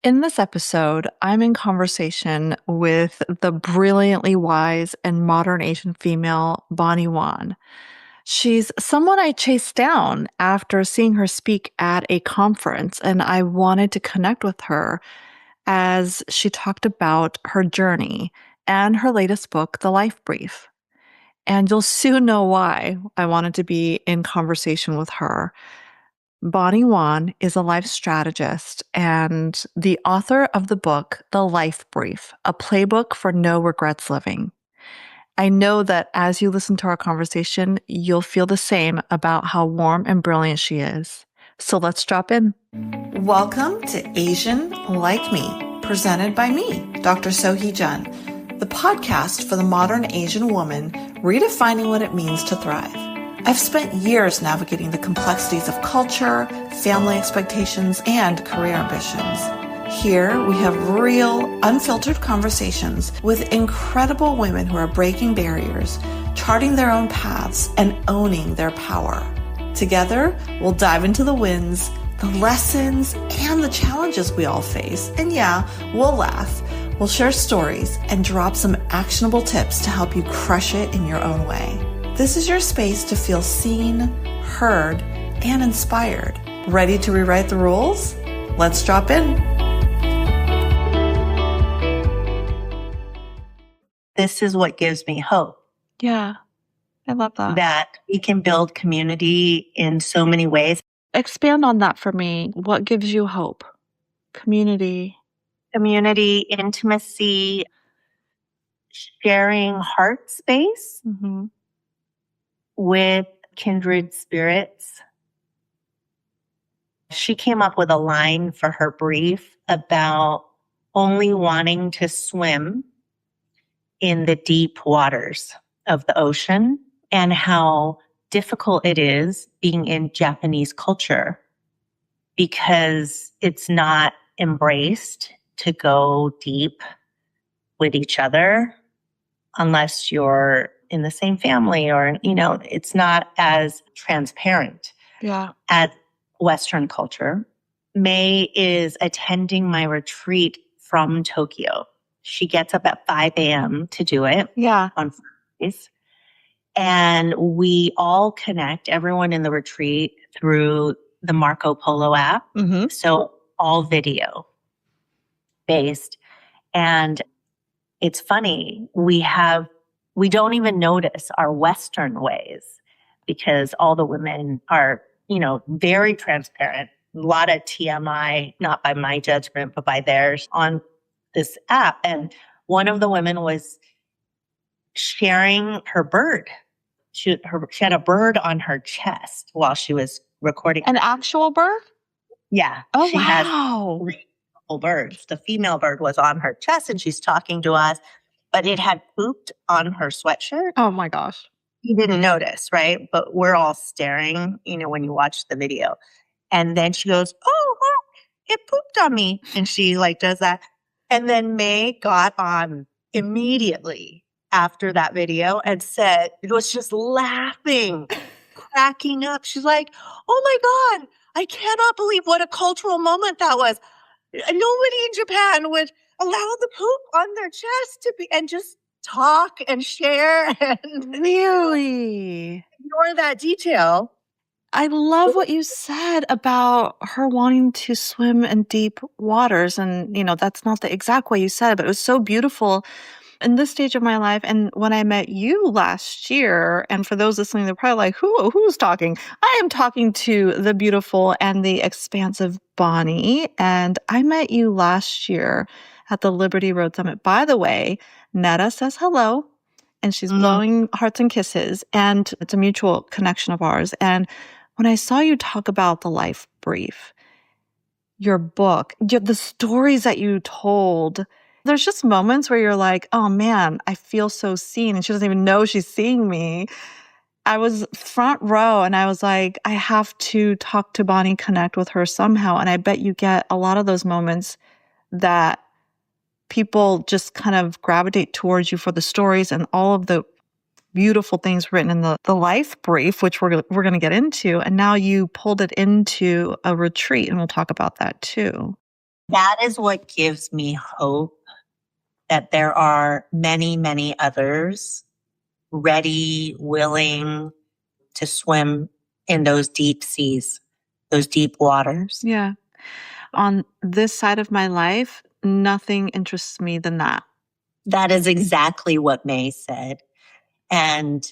In this episode, I'm in conversation with the brilliantly wise and modern Asian female, Bonnie Wan. She's someone I chased down after seeing her speak at a conference, and I wanted to connect with her as she talked about her journey and her latest book, The Life Brief. And you'll soon know why I wanted to be in conversation with her. Bonnie Wan is a life strategist and the author of the book, The Life Brief, a playbook for no regrets living. I know that as you listen to our conversation, you'll feel the same about how warm and brilliant she is. So let's drop in. Welcome to Asian Like Me, presented by me, Dr. Sohee Jun, the podcast for the modern Asian woman redefining what it means to thrive. I've spent years navigating the complexities of culture, family expectations, and career ambitions. Here, we have real, unfiltered conversations with incredible women who are breaking barriers, charting their own paths, and owning their power. Together, we'll dive into the wins, the lessons, and the challenges we all face. And yeah, we'll laugh. We'll share stories and drop some actionable tips to help you crush it in your own way. This is your space to feel seen, heard, and inspired. Ready to rewrite the rules? Let's drop in. This is what gives me hope. Yeah, I love that. That we can build community in so many ways. Expand on that for me. What gives you hope? Community. Community, intimacy, sharing heart space with kindred spirits. She came up with a line for her brief about only wanting to swim in the deep waters of the ocean and how difficult it is being in Japanese culture because it's not embraced to go deep with each other unless you're in the same family or, it's not as transparent as Western culture. May is attending my retreat from Tokyo. She gets up at 5 a.m. to do it on Fridays. And we all connect, everyone in the retreat, through the Marco Polo app. So all video based. And it's funny, we don't even notice our Western ways because all the women are, very transparent. A lot of TMI, not by my judgment, but by theirs on this app. And one of the women was sharing her bird. She had a bird on her chest while she was recording. An actual bird? Yeah. Oh, she wow. Has birds. The female bird was on her chest and she's talking to us, but it had pooped on her sweatshirt. Oh my gosh. You didn't notice, right? But we're all staring, when you watch the video. And then she goes, oh, it pooped on me. And she does that. And then May got on immediately after that video and said, it was just laughing, cracking up. She's like, oh my God, I cannot believe what a cultural moment that was. Nobody in Japan would allow the poop on their chest to be and just talk and share and really ignore that detail. I love what you said about her wanting to swim in deep waters. And, that's not the exact way you said it, but it was so beautiful in this stage of my life. And when I met you last year, and for those listening, they're probably like, who's talking? I am talking to the beautiful and the expansive Bonnie. And I met you last year at the Liberty Road Summit. By the way, Netta says hello, and she's blowing hearts and kisses. And it's a mutual connection of ours. And when I saw you talk about the life brief, your book, the stories that you told, there's just moments where you're like, oh man, I feel so seen. And she doesn't even know she's seeing me. I was front row and I was like, I have to talk to Bonnie, connect with her somehow. And I bet you get a lot of those moments that people just kind of gravitate towards you for the stories and all of the beautiful things written in the life brief, which we're going to get into. And now you pulled it into a retreat, and we'll talk about that too. That is what gives me hope that there are many, many others ready, willing to swim in those deep seas, those deep waters. Yeah. On this side of my life, nothing interests me than that. That is exactly what May said. And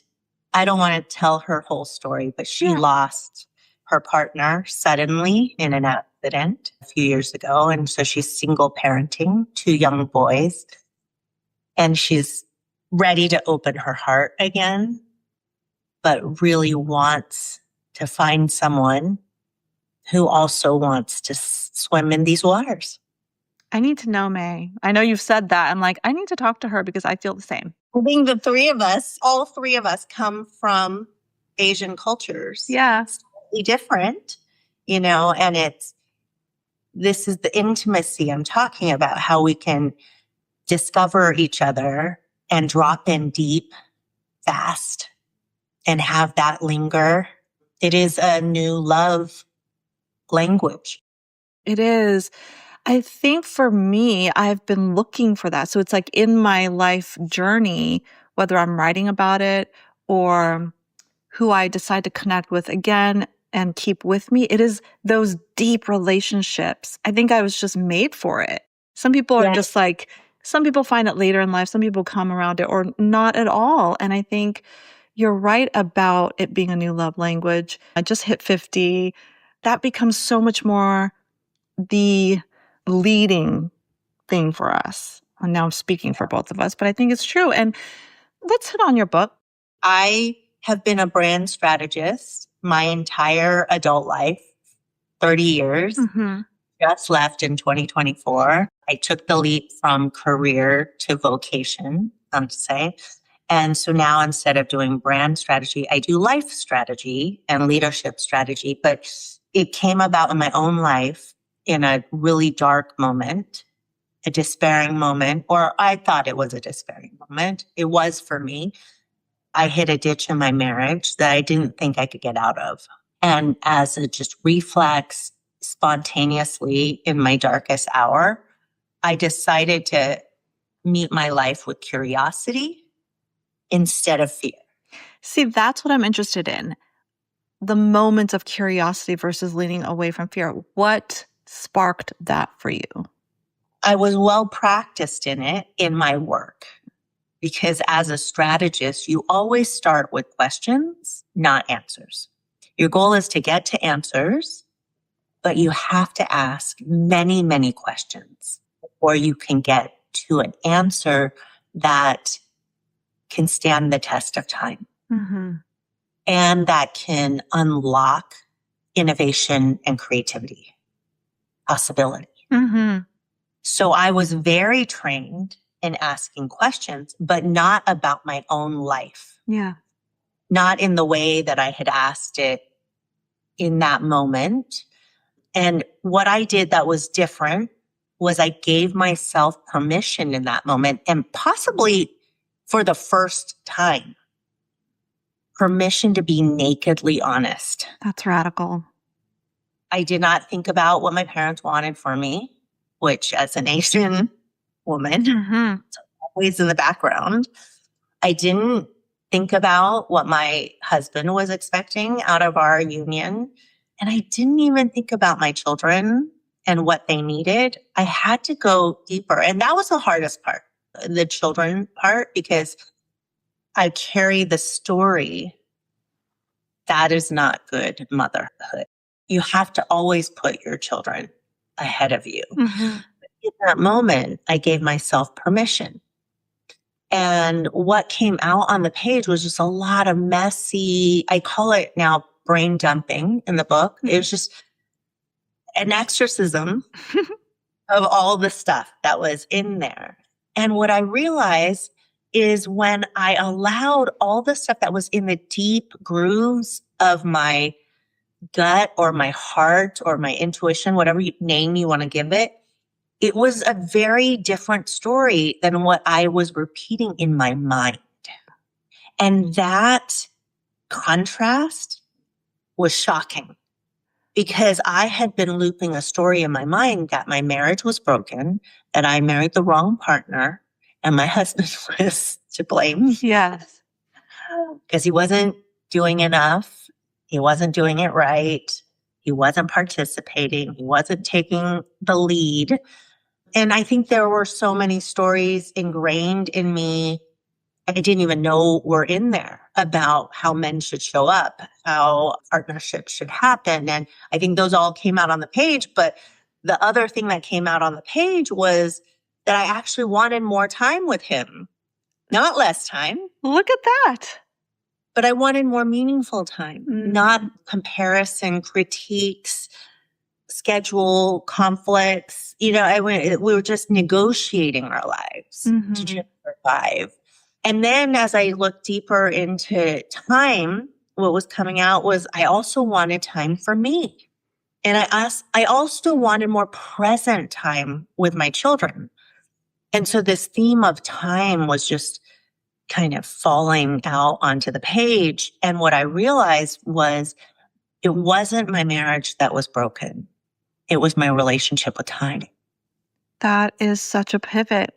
I don't want to tell her whole story, but she Yeah. lost her partner suddenly in an accident a few years ago. And so she's single parenting two young boys. And she's ready to open her heart again, but really wants to find someone who also wants to swim in these waters. I need to know May. I know you've said that. I'm like, I need to talk to her because I feel the same. I think the three of us, all three of us come from Asian cultures. Yeah. Slightly different, and this is the intimacy I'm talking about, how we can discover each other and drop in deep, fast, and have that linger. It is a new love language. It is. I think for me, I've been looking for that. So it's like in my life journey, whether I'm writing about it or who I decide to connect with again and keep with me, it is those deep relationships. I think I was just made for it. Some people are Yeah. just like, some people find it later in life, some people come around it or not at all. And I think you're right about it being a new love language. I just hit 50. That becomes so much more the leading thing for us. And now I'm speaking for both of us, but I think it's true. And let's hit on your book. I have been a brand strategist my entire adult life, 30 years, just left in 2024. I took the leap from career to vocation, I'm to say. And so now instead of doing brand strategy, I do life strategy and leadership strategy. But it came about in my own life in a really dark moment, a despairing moment, or I thought it was a despairing moment. It was for me. I hit a ditch in my marriage that I didn't think I could get out of. And as a just reflex, spontaneously in my darkest hour, I decided to meet my life with curiosity instead of fear. See, that's what I'm interested in. The moments of curiosity versus leaning away from fear. What sparked that for you? I was well practiced in it in my work because as a strategist, you always start with questions, not answers. Your goal is to get to answers, but you have to ask many, many questions before you can get to an answer that can stand the test of time. And that can unlock innovation and creativity, possibility. So I was very trained in asking questions, but not about my own life. Yeah. Not in the way that I had asked it in that moment. And what I did that was different was I gave myself permission in that moment, and possibly for the first time, permission to be nakedly honest. That's radical. I did not think about what my parents wanted for me, which as an Asian woman, it's always in the background. I didn't think about what my husband was expecting out of our union. And I didn't even think about my children and what they needed. I had to go deeper. And that was the hardest part, the children part, because I carry the story that is not good motherhood. You have to always put your children ahead of you. In that moment, I gave myself permission. And what came out on the page was just a lot of messy, I call it now brain dumping in the book. It was just an exorcism of all the stuff that was in there. And what I realized is when I allowed all the stuff that was in the deep grooves of my gut or my heart or my intuition, whatever name you want to give it, it was a very different story than what I was repeating in my mind. And that contrast was shocking. because I had been looping a story in my mind that my marriage was broken, that I married the wrong partner, and my husband was to blame Yes. because he wasn't doing enough. He wasn't doing it right. He wasn't participating. He wasn't taking the lead. And I think there were so many stories ingrained in me I didn't even know were in there about how men should show up, how partnerships should happen. And I think those all came out on the page. But the other thing that came out on the page was that I actually wanted more time with him, not less time, Look at that. but I wanted more meaningful time, not comparison, critiques, schedule conflicts. We were just negotiating our lives to just survive. And then as I looked deeper into time, what was coming out was I also wanted time for me. And I also wanted more present time with my children. And so this theme of time was just kind of falling out onto the page. And what I realized was it wasn't my marriage that was broken. It was my relationship with time. That is such a pivot.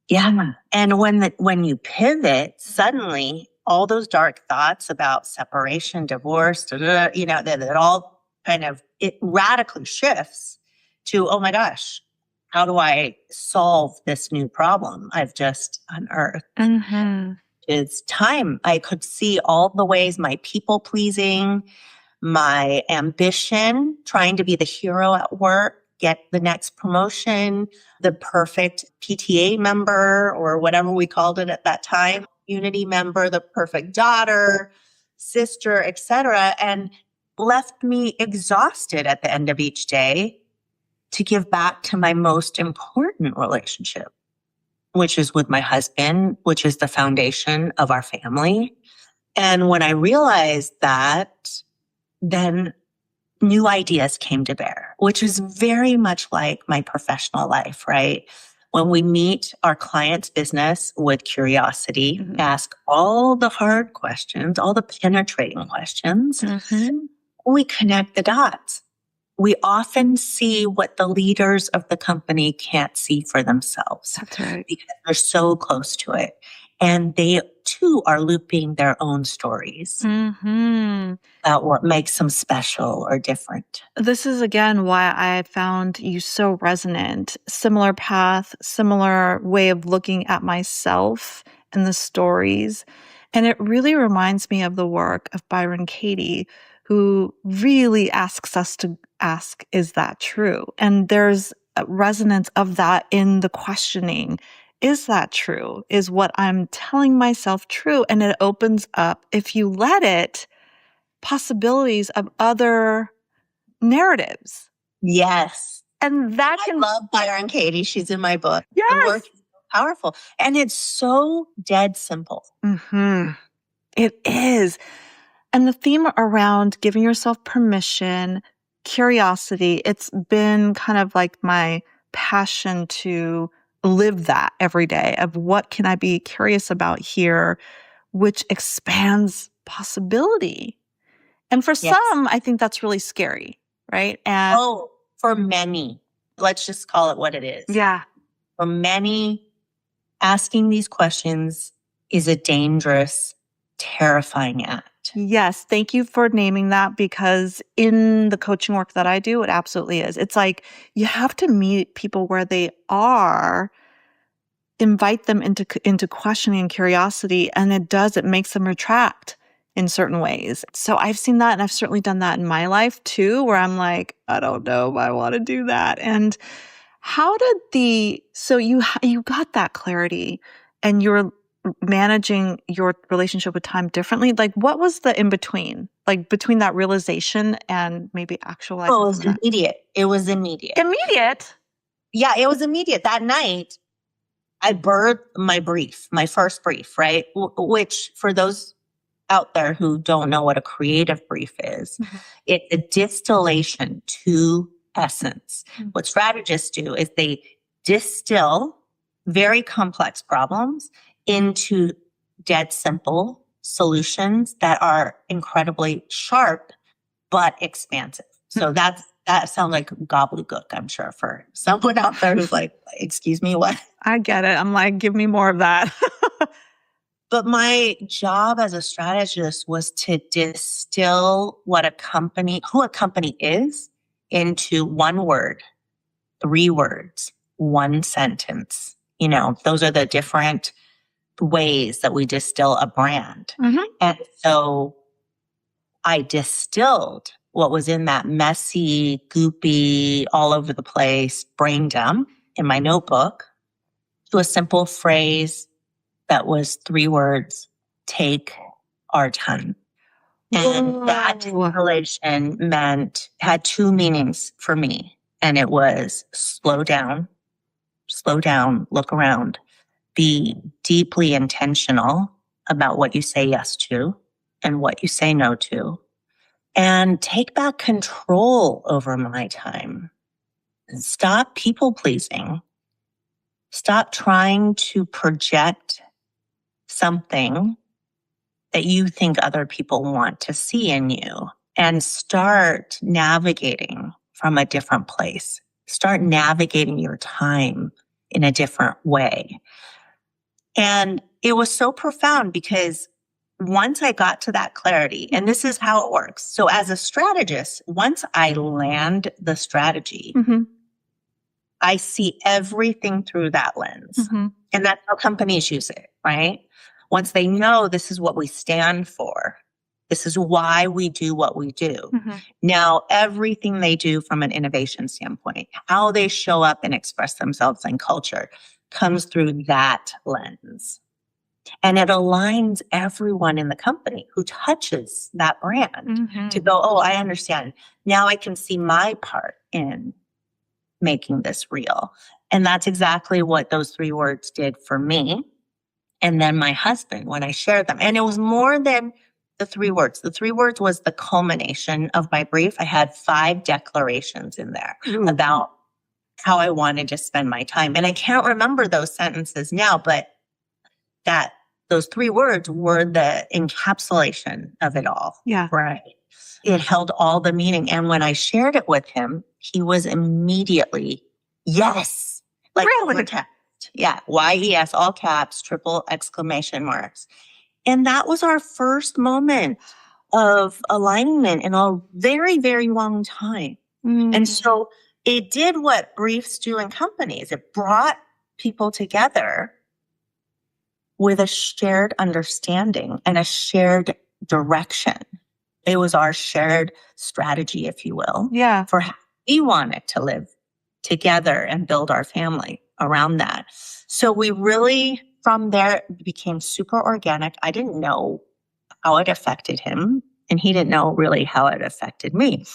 Yeah. And when you pivot, suddenly all those dark thoughts about separation, divorce, that all it radically shifts to, oh my gosh, how do I solve this new problem I've just unearthed? It's time. I could see all the ways my people pleasing, my ambition, trying to be the hero at work, get the next promotion, the perfect PTA member or whatever we called it at that time, unity member, the perfect daughter, sister, etc., and left me exhausted at the end of each day to give back to my most important relationship, which is with my husband, which is the foundation of our family. And when I realized that, then new ideas came to bear, which is very much like my professional life, right? When we meet our client's business with curiosity, ask all the hard questions, all the penetrating questions, we connect the dots. We often see what the leaders of the company can't see for themselves. That's right. Because they're so close to it. And they too are looping their own stories about what makes them special or different. This is again why I found you so resonant. Similar path, similar way of looking at myself and the stories. And it really reminds me of the work of Byron Katie, who really asks us to ask, is that true? And there's a resonance of that in the questioning. Is that true? Is what I'm telling myself true? And it opens up, if you let it, possibilities of other narratives. Yes. And that I love Byron Katie. She's in my book. Yes. The work is so powerful. And it's so dead simple. It is. And the theme around giving yourself permission, curiosity, it's been kind of like my passion to live that every day of what can I be curious about here, which expands possibility. And for some, I think that's really scary, right? And for many, let's just call it what it is. Yeah. For many, asking these questions is a dangerous, terrifying act. Yes. Thank you for naming that, because in the coaching work that I do, it absolutely is. It's like you have to meet people where they are, invite them into questioning and curiosity, and it makes them retract in certain ways. So I've seen that, and I've certainly done that in my life too, where I'm like, I don't know if I want to do that. And so you got that clarity, and you're managing your relationship with time differently. Like, what was the in between, like between that realization and maybe actualizing? Oh, it was immediate. It was immediate. Immediate? Yeah, it was immediate. That night, I birthed my first brief, right? Which for those out there who don't know what a creative brief is, it's a distillation to essence. What strategists do is they distill very complex problems into dead simple solutions that are incredibly sharp but expansive. So that sounds like gobbledygook, I'm sure, for someone out there who's like, excuse me, what? I get it. I'm like, give me more of that. But my job as a strategist was to distill who a company is, into one word, 3 words, 1 sentence. Those are the different ways that we distill a brand. Mhm. And so I distilled what was in that messy, goopy, all over the place brain dump in my notebook to a simple phrase that was 3 words: take our time. And that distillation had 2 meanings for me. And it was slow down, look around, be deeply intentional about what you say yes to and what you say no to, and take back control over my time. Stop people pleasing. Stop trying to project something that you think other people want to see in you, and start navigating from a different place. Start navigating your time in a different way. And it was so profound because once I got to that clarity, and this is how it works. So as a strategist, once I land the strategy, I see everything through that lens. And that's how companies use it, right? Once they know this is what we stand for, this is why we do what we do. Now, everything they do from an innovation standpoint, how they show up and express themselves in culture, comes through that lens. And it aligns everyone in the company who touches that brand to go, oh, I understand. Now I can see my part in making this real. And that's exactly what those 3 words did for me. And then my husband, when I shared them, and it was more than the 3 words. The 3 words was the culmination of my brief. I had 5 declarations in there about how I wanted to spend my time. And I can't remember those sentences now, but those 3 words were the encapsulation of it all. Yeah. Right. It held all the meaning. And when I shared it with him, he was immediately, yes. Like, Really? Yeah. YES, all caps, triple exclamation marks. And that was our first moment of alignment in a very, very long time. And so it did what briefs do in companies. It brought people together with a shared understanding and a shared direction. It was our shared strategy, if you will, for how we wanted to live together and build our family around that. So we really, from there, became super organic. I didn't know how it affected him, and he didn't know really how it affected me.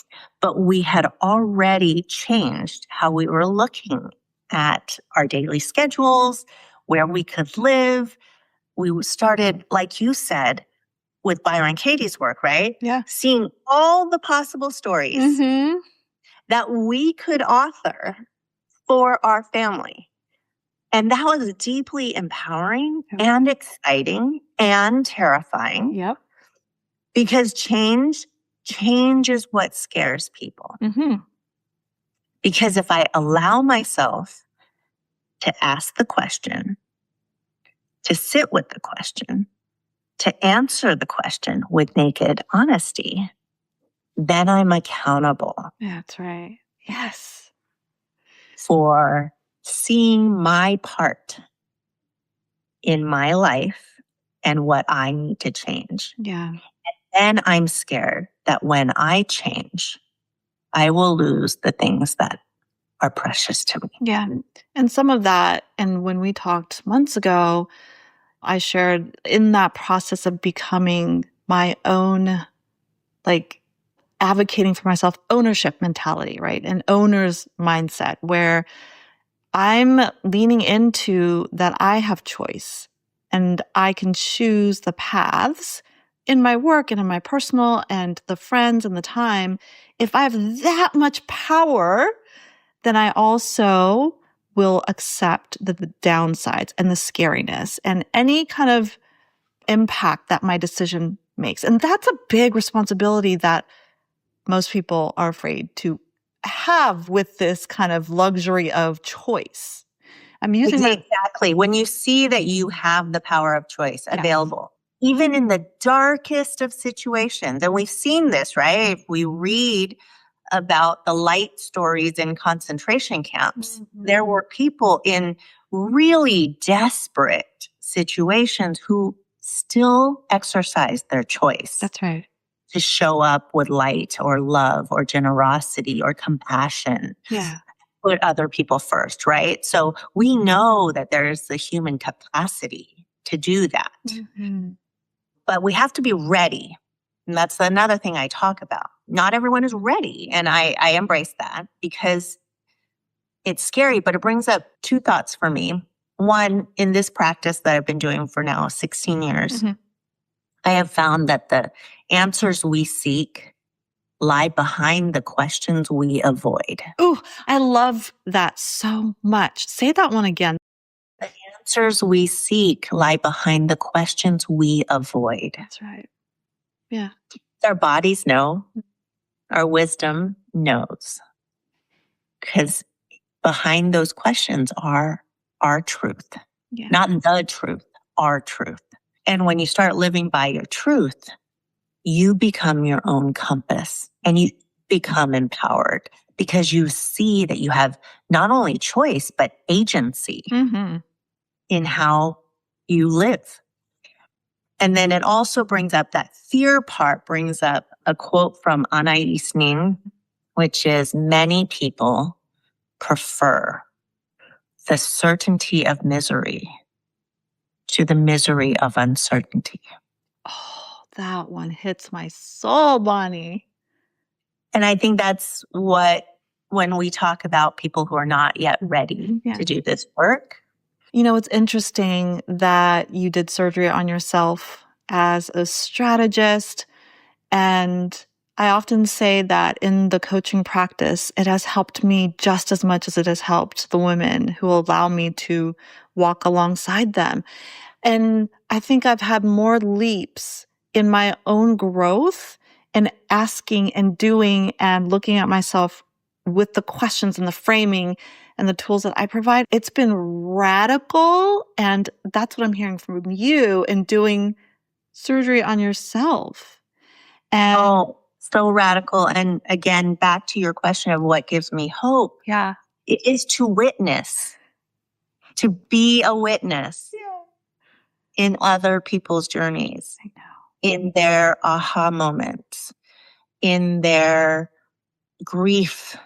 But we had already changed how we were looking at our daily schedules, where we could live. We started, like you said, with Byron Katie's work, right? Yeah. Seeing all the possible stories that we could author for our family. And that was deeply empowering and exciting and terrifying. Yep. Because change is what scares people. Because if I allow myself to ask the question, to sit with the question, to answer the question with naked honesty, then I'm accountable. That's right. Yes. For seeing my part in my life and what I need to change. Yeah. And I'm scared that when I change, I will lose the things that are precious to me. Yeah. And some of that, and when we talked months ago, I shared in that process of becoming my own, like advocating for myself, ownership mentality, right? An owner's mindset where I'm leaning into that I have choice and I can choose the paths in my work and in my personal and the friends and the time. If I have that much power, then I also will accept the downsides and the scariness and any kind of impact that my decision makes. And that's a big responsibility that most people are afraid to have with this kind of luxury of choice. I'm using my Exactly. When you see that you have the power of choice Yes. available, even in the darkest of situations, and we've seen this, right? If we read about the light stories in concentration camps, there were people in really desperate situations who still exercised their choice That's right. to show up with light or love or generosity or compassion. Yeah. Put other people first, right? So we know that there's the human capacity to do that, but we have to be ready. And that's another thing I talk about. Not everyone is ready. And I embrace that because it's scary, but it brings up two thoughts for me. One, in this practice that I've been doing for now 16 years, I have found that the answers we seek lie behind the questions we avoid. Ooh, I love that so much. Say that one again. The answers we seek lie behind the questions we avoid. That's right. Yeah. Our bodies know, our wisdom knows. Because behind those questions are our truth, not the truth, our truth. And when you start living by your truth, you become your own compass and you become empowered because you see that you have not only choice, but agency in how you live. And then it also brings up that fear part, brings up a quote from Anais Nin, which is many people prefer the certainty of misery to the misery of uncertainty. Oh, that one hits my soul, Bonnie. And I think that's what, when we talk about people who are not yet ready to do this work. You know, it's interesting that you did surgery on yourself as a strategist. And I often say that in the coaching practice, it has helped me just as much as it has helped the women who allow me to walk alongside them. And I think I've had more leaps in my own growth and asking and doing and looking at myself with the questions and the framing and the tools that I provide. It's been radical. And that's what I'm hearing from you in doing surgery on yourself. And so radical. And again, back to your question of what gives me hope. Yeah. It is to witness, to be a witness in other people's journeys, I know. in their aha moments, in their grief,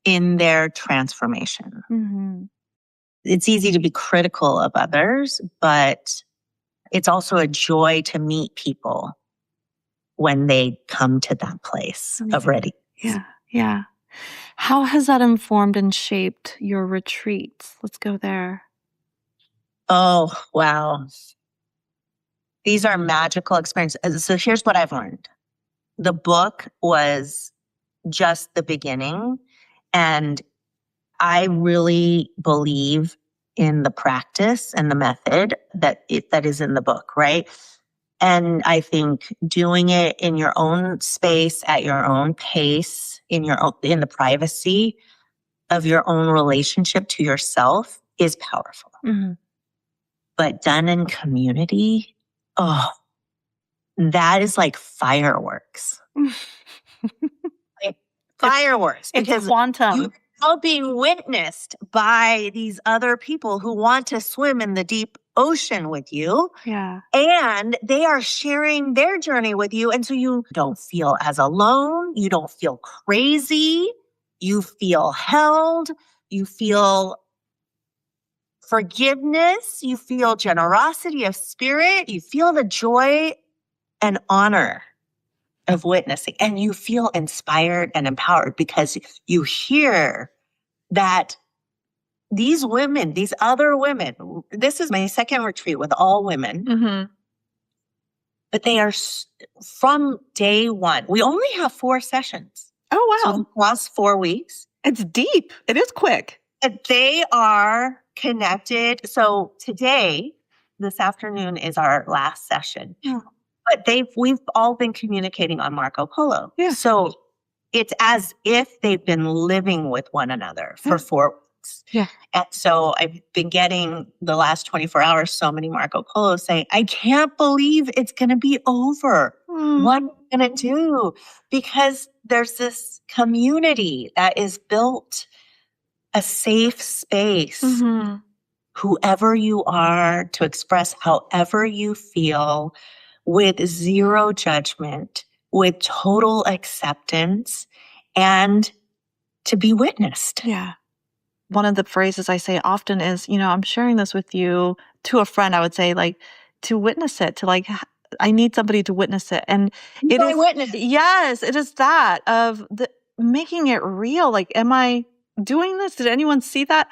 in their transformation. It's easy to be critical of others, but it's also a joy to meet people when they come to that place of readiness. Yeah. How has that informed and shaped your retreats? Let's go there. Oh, wow. These are magical experiences. So here's what I've learned. The book was just the beginning. And I really believe in the practice and the method that is in the book, right? And I think doing it in your own space, at your own pace, in the privacy of your own relationship to yourself is powerful. But done in community, that is like fireworks. Fireworks. It's quantum. You're now being witnessed by these other people who want to swim in the deep ocean with you. Yeah. And they are sharing their journey with you. And so you don't feel as alone. You don't feel crazy. You feel held. You feel forgiveness. You feel generosity of spirit. You feel the joy and honor of witnessing. And you feel inspired and empowered because you hear that these women, these other women, this is my second retreat with all women, but they are from day one. We only have 4 sessions. Oh, wow. So across 4 weeks. It's deep. It is quick. They are connected. So today, this afternoon is our last session. But we've all been communicating on Marco Polo. Yeah. So it's as if they've been living with one another for 4 weeks. Yeah. And so I've been getting the last 24 hours so many Marco Polos saying, I can't believe it's going to be over. What am I going to do? Because there's this community that is built, a safe space, whoever you are, to express however you feel with zero judgment, with total acceptance, and to be witnessed. Yeah. One of the phrases I say often is, I'm sharing this with you to a friend. I would say, like, to witness it, to like, I need somebody to witness it. And it My is, witness. yes, it is that of making it real. Like, am I doing this? Did anyone see that?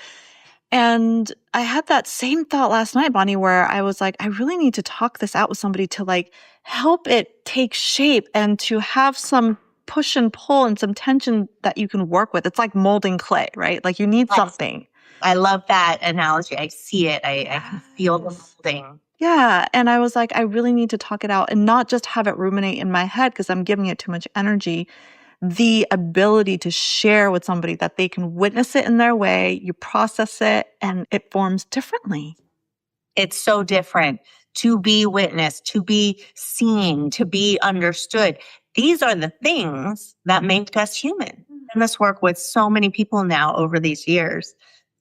And I had that same thought last night, Bonnie, where I was like, I really need to talk this out with somebody to like help it take shape and to have some push and pull and some tension that you can work with. It's like molding clay, right? Like you need Yes. something. I love that analogy. I see it. I can feel the molding. Yeah. And I was like, I really need to talk it out and not just have it ruminate in my head because I'm giving it too much energy. The ability to share with somebody that they can witness it in their way, you process it, and it forms differently. It's so different to be witnessed, to be seen, to be understood. These are the things that make us human. And this work with so many people now over these years.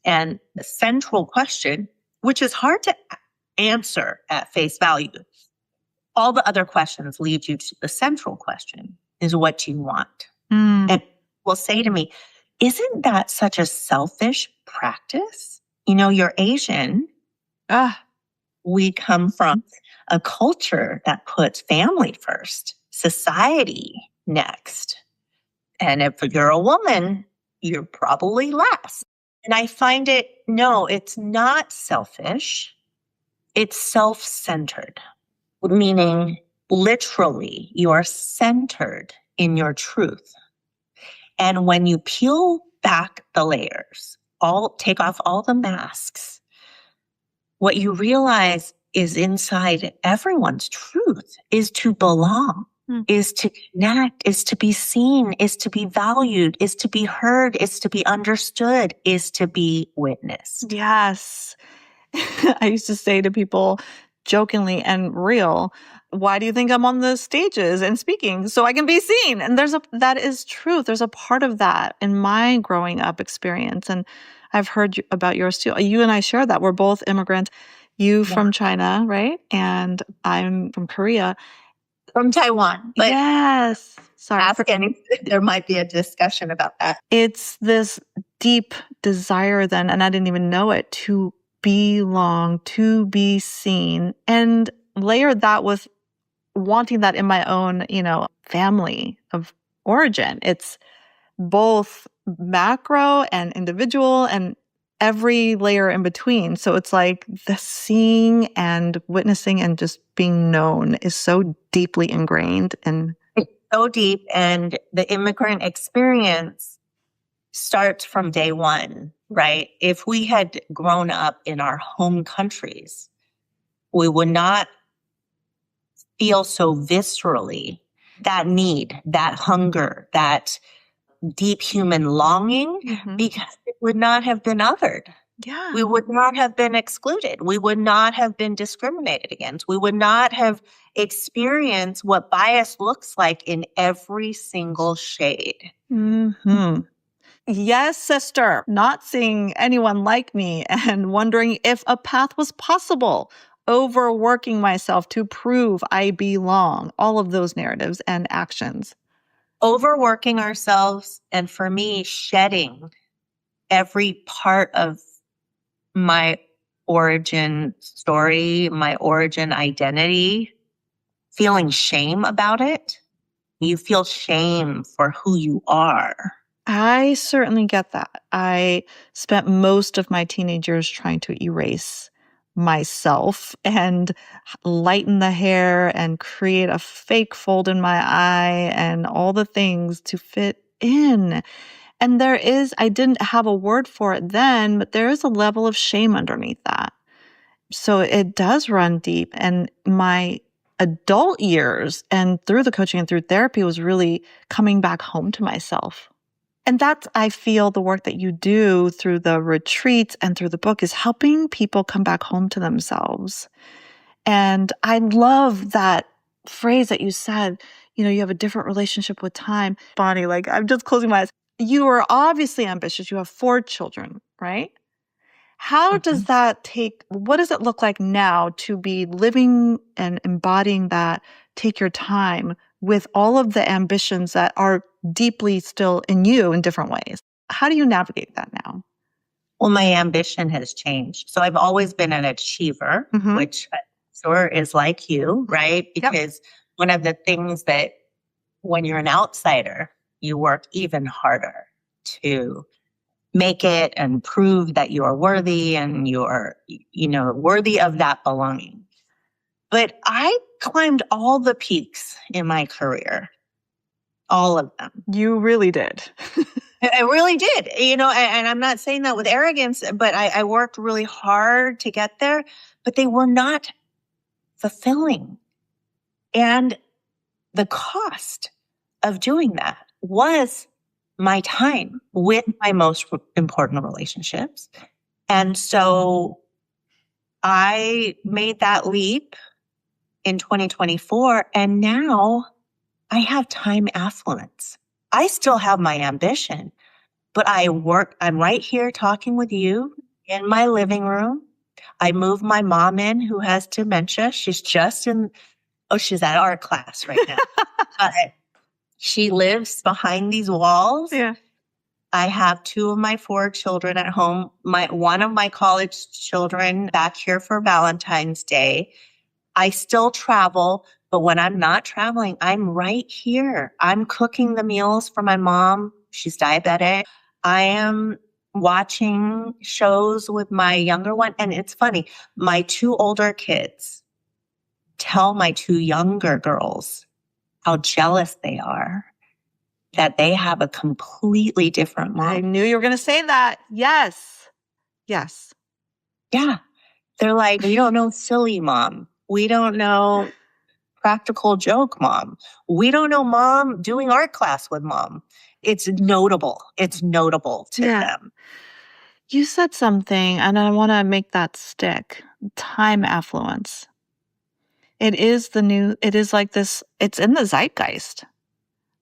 And the central question, which is hard to answer at face value, all the other questions lead you to the central question, is what do you want? And will say to me, isn't that such a selfish practice? You're Asian. We come from a culture that puts family first, society next. And if you're a woman, you're probably last. And I find no, it's not selfish. It's self-centered, meaning literally you are centered in your truth. And when you peel back the layers, take off all the masks, what you realize is inside everyone's truth is to belong, is to connect, is to be seen, is to be valued, is to be heard, is to be understood, is to be witnessed. Yes. I used to say to people jokingly and real, why do you think I'm on the stages and speaking? So I can be seen. And that is truth. There's a part of that in my growing up experience. And I've heard about yours too. You and I share that. We're both immigrants. You from China, right? And I'm from Korea. From Taiwan. But yes. Sorry. There might be a discussion about that. It's this deep desire then, and I didn't even know it, to belong, to be seen, and layer that with wanting that in my own, family of origin. It's both macro and individual and every layer in between. So it's like the seeing and witnessing and just being known is so deeply ingrained and so deep. And the immigrant experience starts from day one, right? If we had grown up in our home countries, we would not feel so viscerally that need, that hunger, that deep human longing, because it would not have been othered. Yeah. We would not have been excluded. We would not have been discriminated against. We would not have experienced what bias looks like in every single shade. Yes, sister. Not seeing anyone like me and wondering if a path was possible. Overworking myself to prove I belong. All of those narratives and actions. Overworking ourselves, and for me, shedding every part of my origin story, my origin identity, feeling shame about it. You feel shame for who you are. I certainly get that. I spent most of my teenage years trying to erase myself and lighten the hair and create a fake fold in my eye and all the things to fit in. And I didn't have a word for it then, but there is a level of shame underneath that. So it does run deep. And my adult years and through the coaching and through therapy was really coming back home to myself. And that's, I feel, the work that you do through the retreats and through the book is helping people come back home to themselves. And I love that phrase that you said, you have a different relationship with time. Bonnie, like, I'm just closing my eyes. You are obviously ambitious. You have 4 children, right? How does Mhm. what does it look like now to be living and embodying that, take your time with all of the ambitions that are deeply still in you in different ways? How do you navigate that now? Well, my ambition has changed. So I've always been an achiever, Mm-hmm. which I'm sure is like you, right? Yep. Because one of the things that when you're an outsider, you work even harder to make it and prove that you are worthy and you're, worthy of that belonging. But I climbed all the peaks in my career, all of them. You really did. I really did, and I'm not saying that with arrogance, but I worked really hard to get there, but they were not fulfilling. And the cost of doing that was my time with my most important relationships. And so I made that leap in 2024, and now I have time affluence. I still have my ambition, but I'm right here talking with you in my living room. I moved my mom in who has dementia. She's at art class right now. But she lives behind these walls. Yeah. I have 2 of my 4 children at home. One of my college children back here for Valentine's Day. I still travel, but when I'm not traveling, I'm right here. I'm cooking the meals for my mom. She's diabetic. I am watching shows with my younger one. And it's funny, my 2 older kids tell my 2 younger girls how jealous they are that they have a completely different I mom. knew you were going to say that. Yes. Yes. Yeah. They're like, we don't know silly mom. We don't know practical joke mom. We don't know mom doing art class with mom. It's notable. It's notable to Yeah. them. You said something, and I want to make that stick. Time affluence. It is like this, it's in the zeitgeist.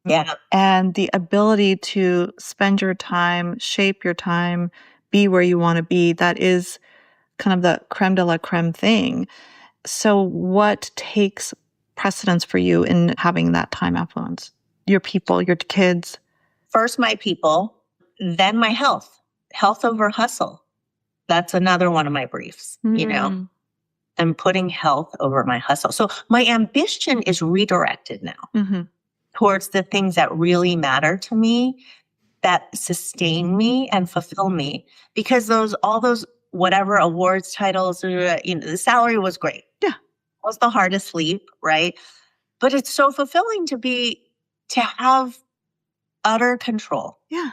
Yeah. And the ability to spend your time, shape your time, be where you want to be, that is kind of the creme de la creme thing. So, what takes precedence for you in having that time affluence? Your people, your kids? First, my people, then my health. Health over hustle. That's another one of my briefs. Mm. I'm putting health over my hustle. So my ambition is redirected now Mm-hmm. towards the things that really matter to me, that sustain me and fulfill me. Because all those whatever awards titles, the salary was great. Yeah. It was the hardest leap, right? But it's so fulfilling to have utter control Yeah.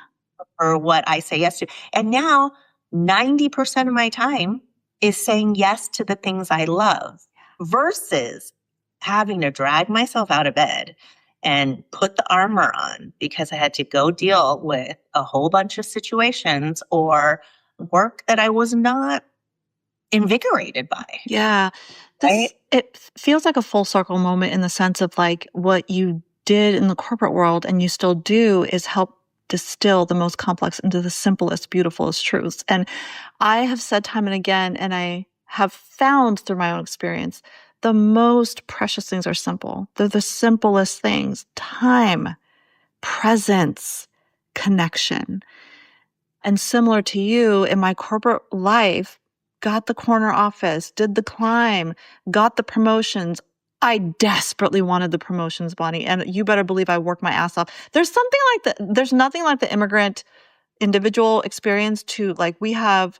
for what I say yes to. And now 90% of my time is saying yes to the things I love versus having to drag myself out of bed and put the armor on because I had to go deal with a whole bunch of situations or work that I was not invigorated by. Yeah. Right? It feels like a full circle moment in the sense of like what you did in the corporate world and you still do is help distill the most complex into the simplest, beautifulest truths. And I have said time and again, and I have found through my own experience, the most precious things are simple. They're the simplest things: time, presence, connection. And similar to you, in my corporate life, got the corner office, did the climb, got the promotions. I desperately wanted the promotions, Bonnie, and you better believe I worked my ass off. There's nothing like the immigrant individual experience to like, we have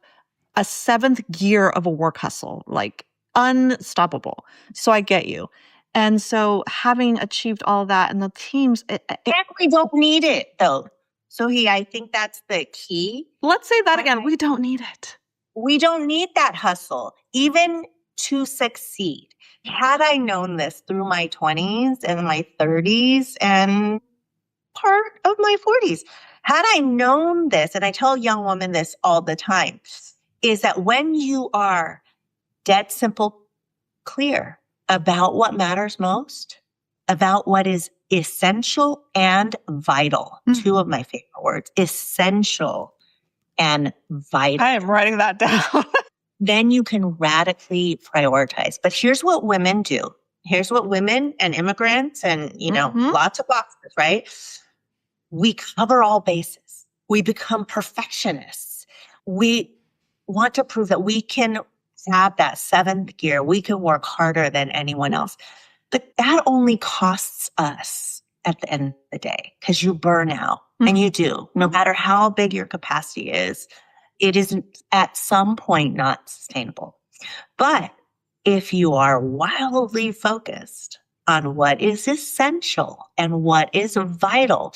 a 7th gear of a work hustle, like unstoppable. So I get you. And so having achieved all that and the teams, And we don't need it though. So I think that's the key. let's say that again, we don't need it. We don't need that hustle. Even to succeed. Had I known this through my 20s and my 30s and part of my 40s, had I known this, and I tell young women this all the time, is that when you are dead simple clear about what matters most, about what is essential and vital, two of my favorite words, essential and vital. I am writing that down. Then you can radically prioritize. But here's what women do. Here's what women and immigrants and, lots of boxes, right? We cover all bases. We become perfectionists. We want to prove that we can have that seventh gear. We can work harder than anyone else. But that only costs us at the end of the day because you burn out. And you do. No matter how big your capacity is, it is at some point not sustainable. But if you are wildly focused on what is essential and what is vital,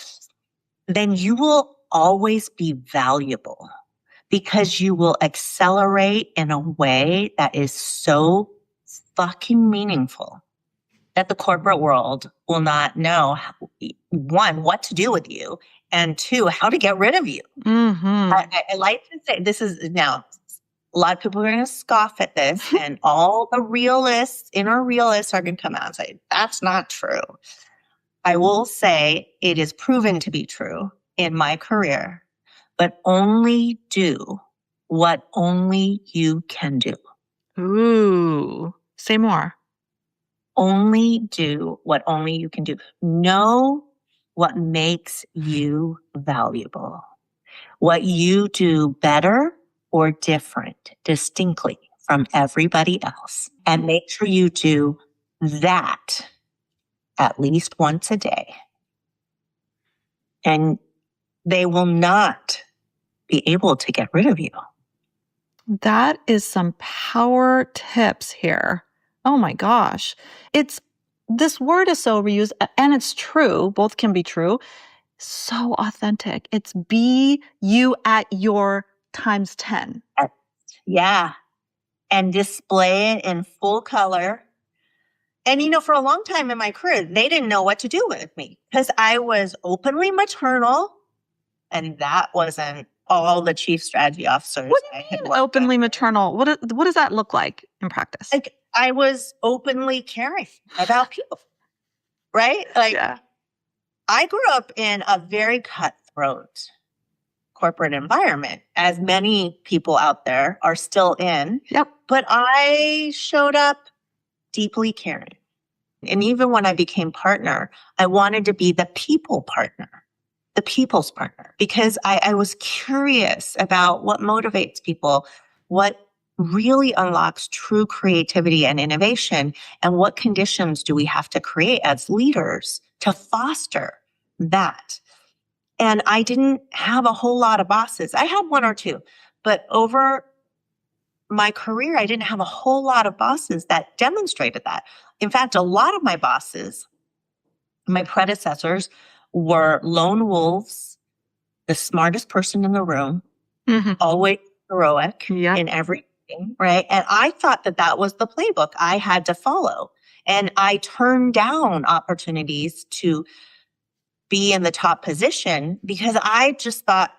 then you will always be valuable because you will accelerate in a way that is so fucking meaningful that the corporate world will not know, one, what to do with you, and two, how to get rid of you. I like to say, this is now, a lot of people are going to scoff at this, and all the realists, inner realists are going to come out and say, that's not true. I will say it is proven to be true in my career, but only do what only you can do. Ooh, say more. Only do what only you can do. Know what makes you valuable, what you do better or different, distinctly from everybody else. And make sure you do that at least once a day. And they will not be able to get rid of you. That is some power tips here. Oh my gosh. This word is so reused, and it's true. Both can be true. So authentic. It's be you at your times 10. Yeah. And display it in full color. And, for a long time in my career, they didn't know what to do with me because I was openly maternal, and that wasn't all the chief strategy officers. What do you mean openly maternal? What does that look like in practice? Like, I was openly caring about people, right? Yeah. I grew up in a very cutthroat corporate environment, as many people out there are still in. Yep. But I showed up deeply caring. And even when I became partner, I wanted to be the people partner, the people's partner, because I was curious about what motivates people, what really unlocks true creativity and innovation, and what conditions do we have to create as leaders to foster that. And I didn't have a whole lot of bosses. I had one or two, but over my career, I didn't have a whole lot of bosses that demonstrated that. In fact, a lot of my bosses, my predecessors, were lone wolves, the smartest person in the room, always heroic in everything, right? And I thought that was the playbook I had to follow. And I turned down opportunities to be in the top position because I just thought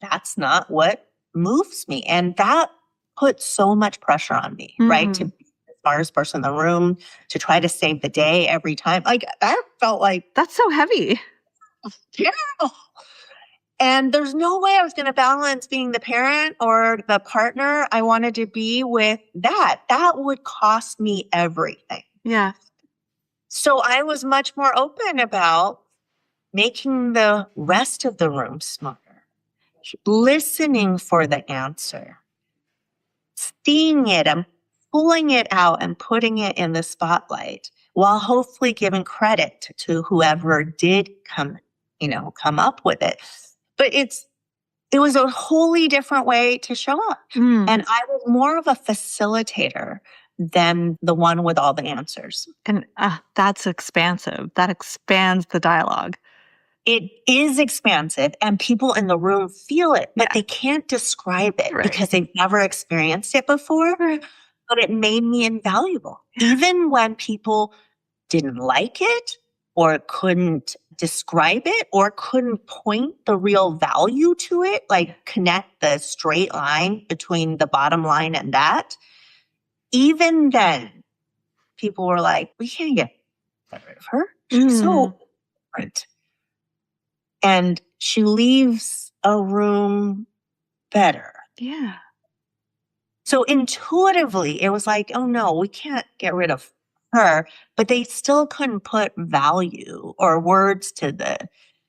that's not what moves me. And that put so much pressure on me, right? To be the smartest person in the room, to try to save the day every time. Like, I felt like that's so heavy. Yeah. And there's no way I was going to balance being the parent or the partner I wanted to be with that. That would cost me everything. Yeah. So I was much more open about making the rest of the room smarter, listening for the answer, seeing it and pulling it out and putting it in the spotlight while hopefully giving credit to whoever did come up with it. But it was a wholly different way to show up. And I was more of a facilitator than the one with all the answers. And that's expansive. That expands the dialogue. It is expansive, and people in the room feel it, but they can't describe it because they've never experienced it before. but it made me invaluable. Even when people didn't like it or couldn't describe it or couldn't point the real value to it, like connect the straight line between the bottom line and that, even then, people were like, we can't get rid of her. She's so different. And she leaves a room better. Yeah. So intuitively, it was like, oh no, we can't get rid of her. But they still couldn't put value or words to the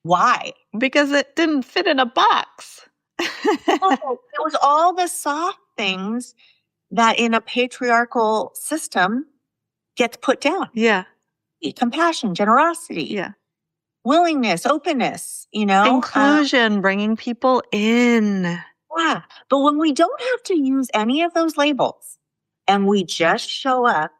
why. Because it didn't fit in a box. Oh, it was all the soft things that in a patriarchal system gets put down. Yeah. Compassion, generosity, Yeah. willingness, openness, you know? Inclusion, bringing people in. Yeah. But when we don't have to use any of those labels and we just show up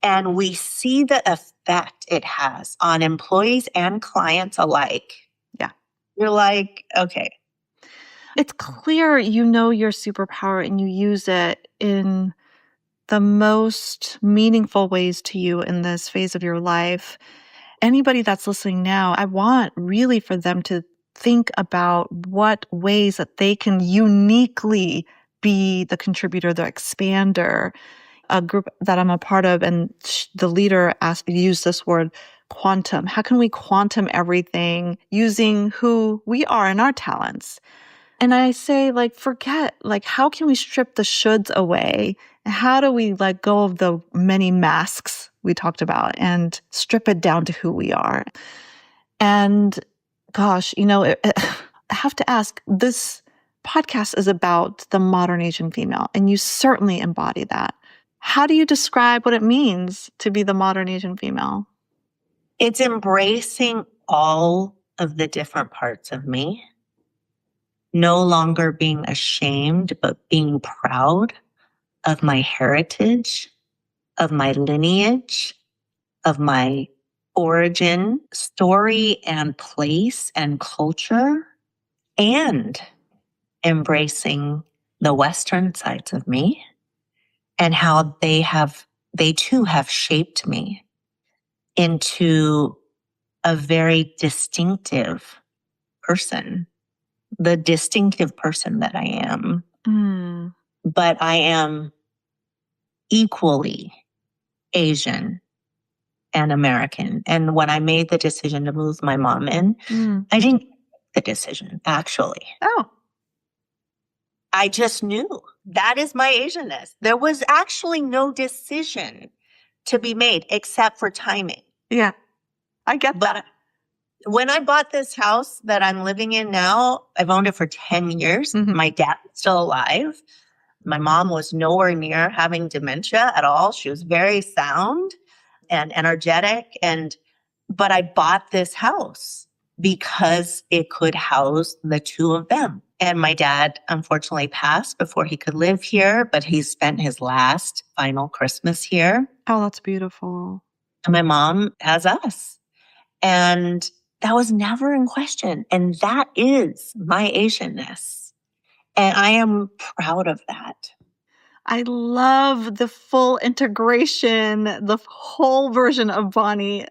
and we see the effect it has on employees and clients alike. Yeah. You're like, okay. It's clear you know your superpower and you use it in the most meaningful ways to you in this phase of your life. Anybody that's listening now, I want really for them to think about what ways that they can uniquely be the contributor, the expander. A group that I'm a part of, and the leader used this word quantum. How can we quantum everything using who we are and our talents? And I say, like, forget, like, how can we strip the shoulds away? How do we let go of the many masks we talked about and strip it down to who we are? And gosh, I have to ask, this podcast is about the modern Asian female, and you certainly embody that. How do you describe what it means to be the modern Asian female? It's embracing all of the different parts of me, no longer being ashamed, but being proud of my heritage, of my lineage, of my origin, story, and place and culture, and embracing the Western sides of me and how they too have shaped me into a very distinctive person, the distinctive person that I am. Mm. But I am equally Asian and American. And when I made the decision to move my mom in, I didn't make the decision, actually. Oh. I just knew that is my Asianness. There was actually no decision to be made except for timing. Yeah, I get that. When I bought this house that I'm living in now, I've owned it for 10 years. My dad is still alive. My mom was nowhere near having dementia at all. She was very sound and energetic. But I bought this house because it could house the two of them. And my dad unfortunately passed before he could live here, but he spent his last final Christmas here. Oh, that's beautiful. And my mom has us. And that was never in question. And that is my Asianness. And I am proud of that. I love the full integration, the whole version of Bonnie.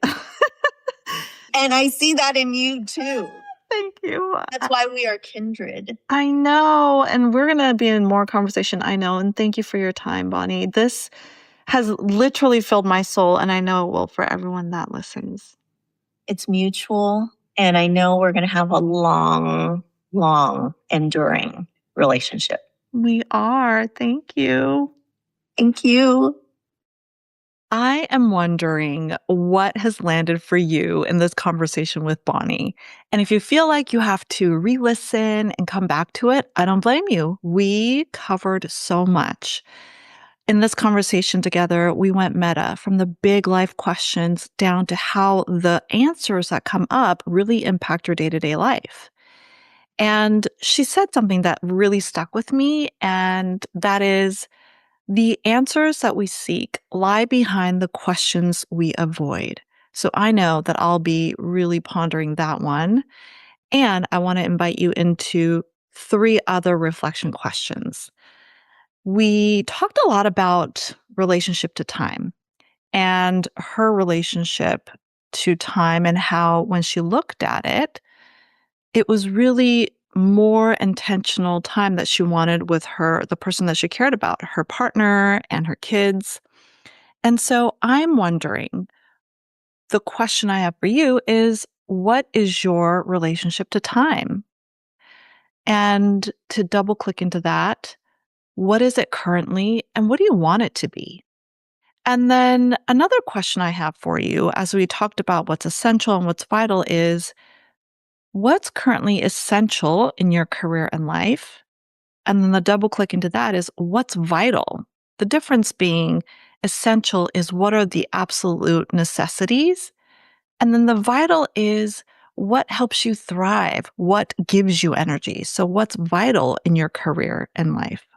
And I see that in you too. Thank you. That's why we are kindred. I know. And we're going to be in more conversation, I know. And thank you for your time, Bonnie. This has literally filled my soul, and I know it will for everyone that listens. It's mutual. And I know we're going to have a long, long, enduring relationship. We are. Thank you. Thank you. I am wondering what has landed for you in this conversation with Bonnie. And if you feel like you have to re-listen and come back to it, I don't blame you. We covered so much. In this conversation together, we went meta from the big life questions down to how the answers that come up really impact your day-to-day life. And she said something that really stuck with me, and that is, the answers that we seek lie behind the questions we avoid. So I know that I'll be really pondering that one. And I want to invite you into 3 other reflection questions. We talked a lot about relationship to time and her relationship to time, and how when she looked at it, it was really more intentional time that she wanted with the person that she cared about, her partner and her kids. And so I'm wondering, the question I have for you is, what is your relationship to time? And to double click into that, what is it currently and what do you want it to be? And then another question I have for you, as we talked about what's essential and what's vital, is what's currently essential in your career and life? And then the double click into that is what's vital? The difference being essential is what are the absolute necessities? And then the vital is what helps you thrive? What gives you energy? So, what's vital in your career and life?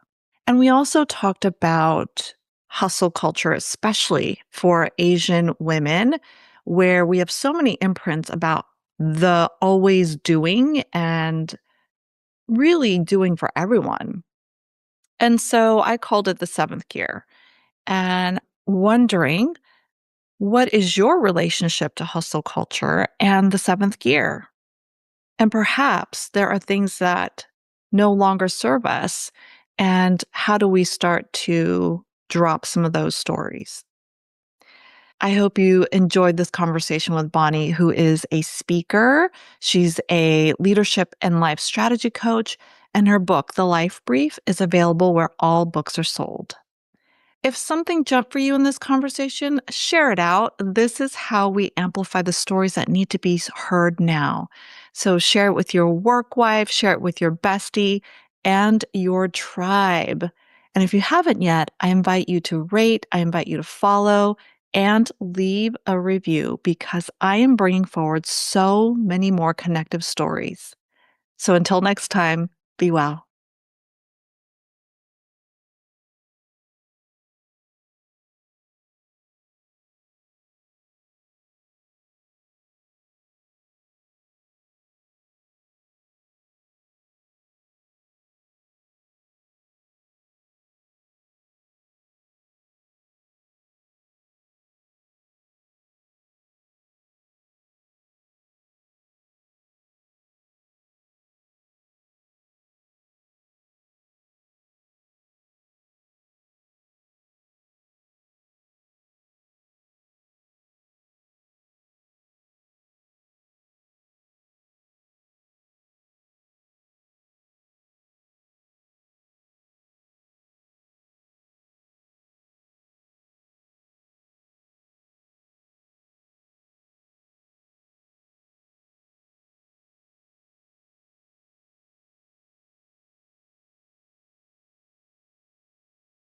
And we also talked about hustle culture, especially for Asian women, where we have so many imprints about the always doing and really doing for everyone. And so I called it the seventh gear and wondering, what is your relationship to hustle culture and the seventh gear? And perhaps there are things that no longer serve us. And how do we start to drop some of those stories? I hope you enjoyed this conversation with Bonnie, who is a speaker. She's a leadership and life strategy coach, and her book, The Life Brief, is available where all books are sold. If something jumped for you in this conversation, share it out. This is how we amplify the stories that need to be heard now. So share it with your work wife, share it with your bestie, and your tribe. And if you haven't yet, I invite you to rate, I invite you to follow, and leave a review because I am bringing forward so many more connective stories. So until next time, be well.